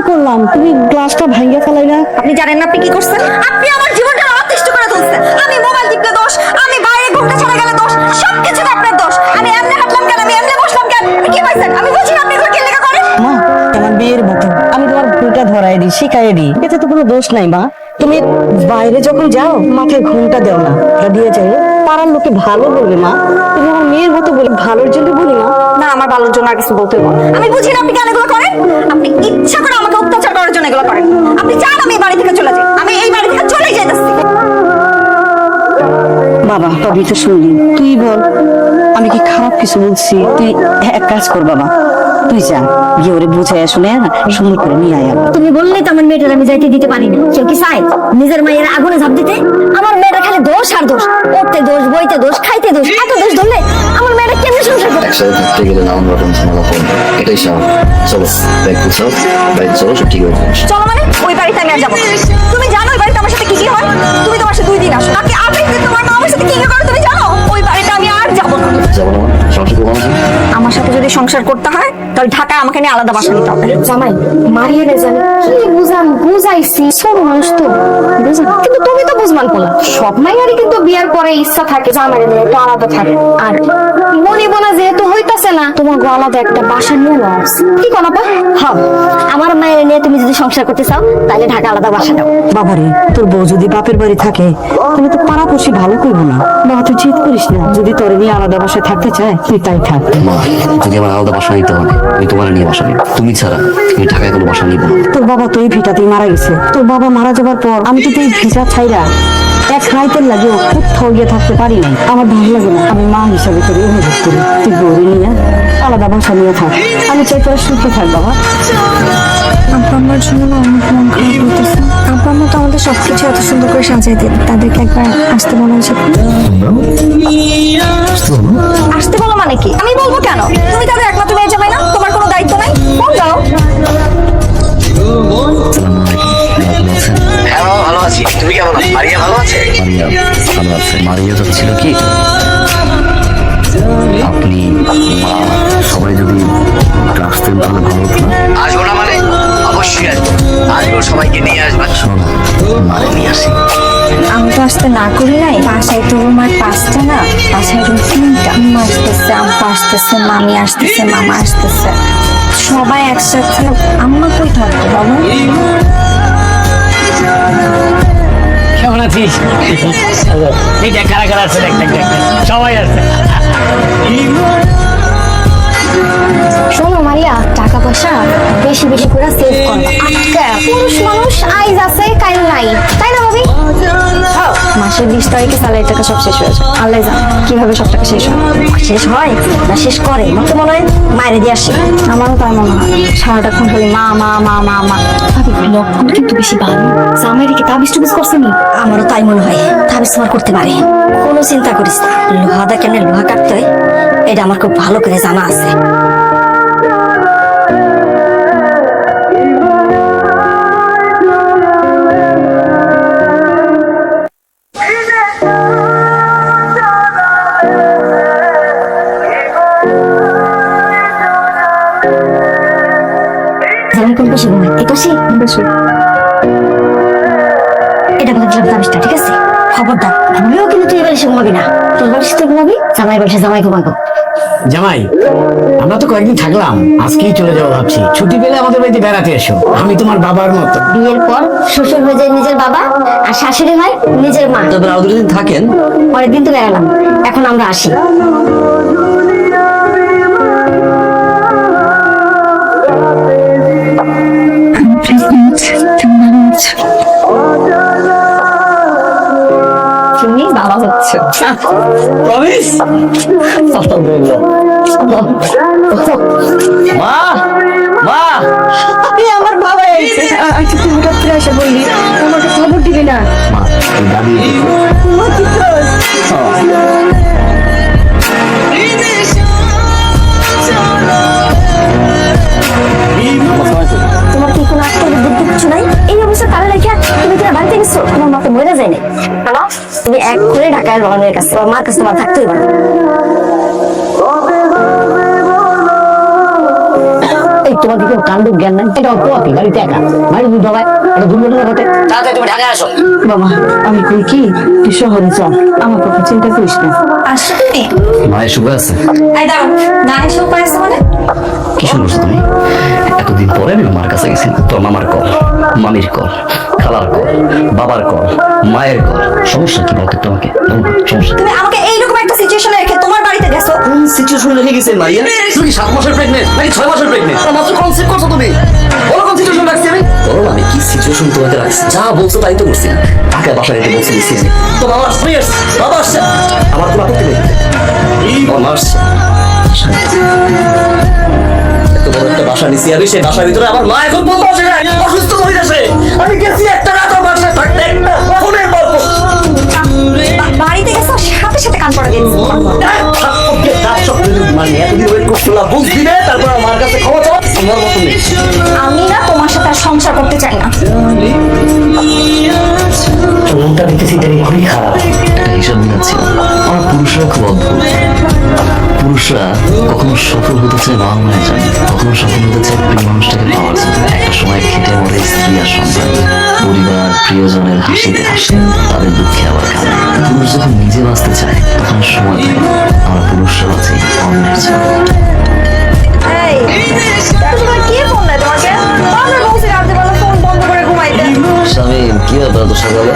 করলাম? তুমি গ্লাসটা ভাঙিয়ে ফেলাইলা। আপনি জানেন না আপনি কি করছেন? আপনি আমার জীবনটা অতিষ্ঠ করে তুলছেন। আমি মোবাইল টিপলে দোষ, আমি বাইরে ঘুরতে চলে গেলে দোষ, সবকিছুতে আপনার দোষ। আমি এমনি হাঁটলাম কেন, আমি এমনি বসলাম কেন, আপনি কি পাইছেন? আমি বুঝি না আপনি এগুলো কি লেখা করেন। মা, আমার বিয়ের মতো আমি তোমার ভুলটা ধরাই দিই, শিখাই দিই, এতে তো কোনো দোষ নাই মা। তুমি বাইরে যখন যাও মাথায় ঘুমটা দেও না, এটা দিয়ে যাও, পাড়ার লোকে ভালো বলবে মা। তুমি আমার মেয়ের মতো বলে ভালোর জন্য বলি মা। না, আমার ভালোর জন্য আর কিছু বলতে হবে না। আমি বুঝি না আপনি কেন এগুলো করেন। আপনি ইচ্ছা করে আমাকে অত্যাচার করার জন্য এগুলো করেন। আপনি চান আমি এই বাড়ি থেকে চলে যাই, আমি এই বাড়ি থেকে চলে যাইতেছি। বাবা, তবে তো শুনলি, তুই বল আমি কি খারাপ কিছু বলছি? তুই এক কাজ কর বাবা, তুই যা গিয়ে ওরে বুঝাই শুনে সুন্দর করে নিয়ে আয়। তুমি বললেই তো আমার মেয়েটার আমি যাইতে দিতে পারি না। কেউ কি চায় নিজের মায়ের আগুনে ঝাঁপ দিতে? আমার মেয়েটা খালি দোষ আর দোষ, পড়তে দোষ, বইতে দোষ, খাইতে দোষ, এত দোষ ধরলে আমার মেয়েটা কেমনে সংসার করবে? একসাথে থাকতে গেলে নানান রকম ঝামেলা পড়বে, এটাই স্বাভাবিক। চলো ব্যাগ গুছাও, বাড়িতে চলো, সব ঠিক হয়ে যাবে। চলো মানে ওই বাড়িতে আমি আর যাবো না। তুমি জানো ওই বাড়িতে আমার সাথে কি কি হয়? তুমি তোমার সাথে 2 দিন আসো, নাকি আপনি তোমার মা আমার সাথে কি কি করে তুমি জানো? ওই বাড়িতে আমি আর যাবো না। যাবো না মানে? সংসার করবো না? আমার সাথে যদি সংসার করতে হয় তাহলে ঢাকায় আমাকে নিয়ে আলাদা বাসা নিতে হবে। জামাই মারিয়ে রে জানি কি বুঝাইছি, ছোট মানুষ তো বুঝান, কিন্তু তুমি তো বুঝমান পোলা। সব মাইয়ারই কিন্তু বিয়ার পরে ইচ্ছা থাকে জামাইরে নিয়ে একটু আলাদা থাকে। আর মনে বোনা যেহেতু হইতাছে না, তোমার আলাদা একটা বাসা নিয়ে নাও। কি কোন আপা? হ্যাঁ, আমার মায়ের নিয়ে তুমি যদি সংসার করতে চাও তাহলে ঢাকা আলাদা বাসা দাও। বাবারে, তোর বউ যদি বাপের বাড়ি থাকে তাহলে তো পাড়াপড়শি ভালো করবো না। বাবা তুই জিদ করিস না, যদি তোর নিয়ে আলাদা বাসায় থাকতে চায় তুই তাই থাক। মা, যদি আমার আলাদা বাসা নিতে হবে আমি তোমার নিয়ে বাসা নিব, তুমি ছাড়া আমি ঢাকায় কোনো বাসা নিব না। তোর বাবা তো এই ভিটাতেই মারা গেছে। তোর বাবা মারা যাবার পর আমি তো এই ভিটা ছাইরা এক রাইতের লাগে কোথাও গিয়ে থাকতে পারি নাই। আমার ভালো লাগে না, আমি মা হিসাবে তোর অনুভব করি। তুই গৌরী নিয়ে আলাদা বাসা নিয়ে থাক, আমি চাই তোরা সুখে থাক বাবা। আব্বা আমার জন্য না অনেক মন খারাপ হইতেছে। আব্বা আম্মা তো আমাদের সবকিছু এত সুন্দর করে সাজিয়ে দিন, তাদেরকে একবার আসতে মনে হচ্ছে। আসতে বলো মানে কি? আমি বলবো কেন? তুমি তাদের একমাত্র মেয়ে জামাই না? তোমার কোনো দায়িত্ব নাই? ফোন দাও। হ্যাঁ বাবা, ভালো আছি। তুমি কেমন আছো? মারিয়া ভালো আছে? মারিয়া ভালো আছে। মারিয়া যাচ্ছিল কি আপনি মা সবাই যদি আসতেন তাহলে ভালো হতো না? আসবো না মানে? অবশ্যই আসবো, আসবো, সবাইকে নিয়ে আসবেন। শোনো, মারে নিয়ে আসি। আমি তো আসতে না করি নাই। বাসায় তো রুমার 5টা না, বাসায় রুম 3টা। আম্মা আসতেছে, আব্বা আসতেছে, মামি আসতেছে, মামা আসতেছে, সবাই একসাথে। আম্মা কই থাকতো বাবা? কেমন আছিস? এই দেখ কারা কারা আছে, দেখ দেখ দেখ দেখ। সবাই আছে। শোনো মারিয়া, টাকা পয়সা বেশি বেশি করে সেভ করো। আজকে পুরুষ মানুষ আইজ আছে কাইল নাই, তাই না ভাবি? মাসের 20 তারিখে স্যালারি টাকা সব শেষ হয়ে যায়। আল্লাহ জানে কিভাবে সব টাকা শেষ হয়। শেষ হয় না শেষ করে? আমার তো মনে হয় মায়ের দিয়ে আসে। আমারও তাই মনে হয়, সারাটাক্ষণ খালি মা মা মা মা মা। ভাবি লক্ষণ কিন্তু বেশি ভালো। জামাই রেখে তাবিজ টুবিজ করছেনি? আমারও তাই মনে হয়, তাবিজ তোমার করতে পারে। কোনো চিন্তা করিস না, লোহাদা কেন লোহা কাটতে হয় এটা আমার খুব ভালো করে জানা আছে। জামাই কোন পাশে ঘুমায়? এই পাশে? এটা বলে দিলাম তাবিজটা, ঠিক আছে? খবরদার ভুলেও কিন্তু তুই এবার এসে ঘুমাবি না। তোর বাড়িতে তুই ঘুমাবি, জামাই বসে জামাই ঘুমাবো। জামাই, আমরা তো কয়েকদিন থাকলাম, আজকেই চলে যাবো ভাবছি। ছুটি পেলে আমাদের বাড়িতে বেড়াতে এসো, আমি তোমার বাবার মতো। বিয়ের পর শ্বশুর হয়ে যায় নিজের বাবা, আর শাশুড়ি হয় নিজের মা। তবে আরো 2 দিন থাকেন। পরের দিন তো বেড়ালাম, এখন আমরা আসি। তুমি বাবা হচ্ছে। প্রমিস? মা, মা, আমার বাবা এসে আজকে তুই হঠাৎ করে এসে বললি আমাকে খবর দিবি না? মা, তুমি দাঁড়িয়ে মা কি করছ? তোমার কি কোনো আত্মার বুদ্ধি কিছু নাই? এই অবস্থা তাহলে রেখে তুমি কি বাড়িতে গেছো? তোমার মা তো মরে যায়নি। হ্যালো, তুমি এক করে ঢাকায় রহনের কাছে, তোমার মার কাছে তোমার থাকতেই পারো। এই তোমার দিকে কাণ্ড জ্ঞান নাই, এটা অপরাধী, বাড়িতে একা, বাড়ি দুধ হয়, এটা দুর্ঘটনা ঘটে, তাড়াতাড়ি তুমি ঢাকায় আসো। বাবা আমি কই কি তুই শহরে চল, আমার কথা চিন্তা করিস না। আসছো তুমি? মায়ের শুভ আছে। এই দাঁড়াও, না এসে উপায় আছে মানে? কি শুনছো তুমি? এতদিন পরে আমি মার কাছে গেছি, তোর মামার কল, মামির কল, খালার কল, বাবার কল, মায়ের কল। সমস্যা কি বলতো তোমাকে? সমস্যা তুমি আমাকে এইরকম একটা সিচুয়েশনে রেখে তোমার বাড়িতে গেছো? সিচুয়েশন রেখে গেছেন মাইয়া? তুমি কি 7 মাসের প্রেগনেন্ট নাকি 6 মাসের প্রেগনেন্ট? মাত্র কনসেপ্ট করছো তুমি। বলো কোন সিচুয়েশন রাখছি আমি? বলো আমি কি সিচুয়েশন তোমাকে রাখছি? যা বলছো তাই তো করছি। ঢাকা বাসায় রেখে বলছি দিছি আমি। তো বাবা আসছে, বাবা আসছে, আমার কোনো আপত্তি নেই। বাবা আসছে, এত বড় একটা বাসা নিছি আমি, সেই বাসার ভিতরে আমার মা এখন বলবো আসে না, অসুস্থ হয়ে গেছে। আমি গেছি একটা রাত আমার বাসায় থাকতে, একটা ফোনের গল্প। বাড়িতে গেছো, সাথে সাথে কান পড়া দিয়েছি। মানে এতদিন ওয়েট করছিলাম, বুঝলি না? তারপর আমার কাছে ক্ষমা চাও, আমার মতো নেই। আমি না তোমার সাথে আর সংসার করতে চাই না। মনটা দেখতেছি এটা খুবই খারাপ। একটা হিসাব মিলাচ্ছি, আমার পুরুষরা খুব অদ্ভুত। পুরুষরা কখনো সফল হতে চায় বাবা মায়ের জন্য, কখনো সফল হতে চায় প্রিয় মানুষটাকে পাওয়ার জন্য। একটা সময় খেটে মরে স্ত্রী আর সন্তান, পরিবার প্রিয়জনের হাসিতে হাসে, তাদের দুঃখে আবার কাঁদে। পুরুষ যখন নিজে বাঁচতে চায় তখন সময় থাকে না। আমরা পুরুষরা বাঁচি অন্যের জন্য। এই, এত সময় কে ফোন দেয় তোমাকে? আমরা বলছি রাত্রিবেলা ফোন বন্ধ করে ঘুমাইতে। স্বামী কি ব্যাপার তো সকালে?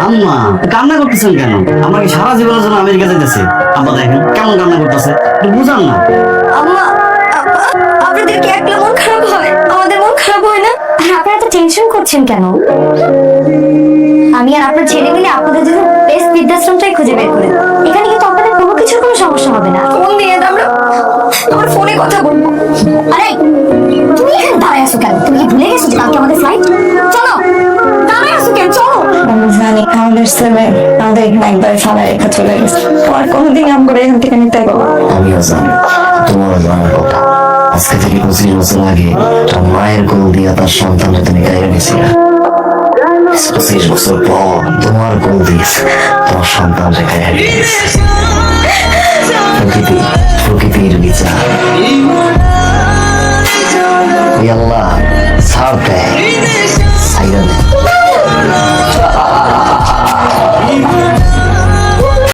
আম্মা কান্না করতেছেন কেন? আমাকে সারা জীবনের জন্য আমেরিকা যেতেছে। আব্বা দেখেন কেমন কান্না করতেছে, একটু বুঝান না। আম্মা, আপনাদের কি একলা মন খারাপ হয়? আমাদের মন খারাপ হয় না? আপনারা তো টেনশন করছেন কেন? আমি আর আপনার ছেলে মিলে আপনাদের জন্য বেস্ট বৃদ্ধাশ্রমটাই খুঁজে বের করে দেব। এখানে কিন্তু আপনাদের কোনো কিছুর কোনো সমস্যা হবে না। ফোন দিয়ে আমরা আমার ফোনে কথা বলবো। আরে তুমি এখানে দাঁড়ায় আছো কেন? তুমি কি ভুলে গেছো যে কালকে আমাদের ফ্লাইট? চলো, দাঁড়ায় আছো কেন? চলো। আমি জানি আমাদের ছেলে আমাদের এখানে একবার ফালা রেখা চলে গেছে। আর কোনোদিন আমরা এখান থেকে নিতে পারবো? আমিও জানি, তোমারও জানার কথা। আজকে থেকে 25 বছর আগে তার মায়ের কোল দিয়া তার সন্তানটা তুমি গায়ে গেছিলে। 25 বছর পর তোমার কোল দিয়েছে তোমার সন্তান রেখায় হারিয়ে গেছে। প্রকৃতির বিচার। ওই আল্লাহ ছাড় দেয়, ছাইরা দেয়।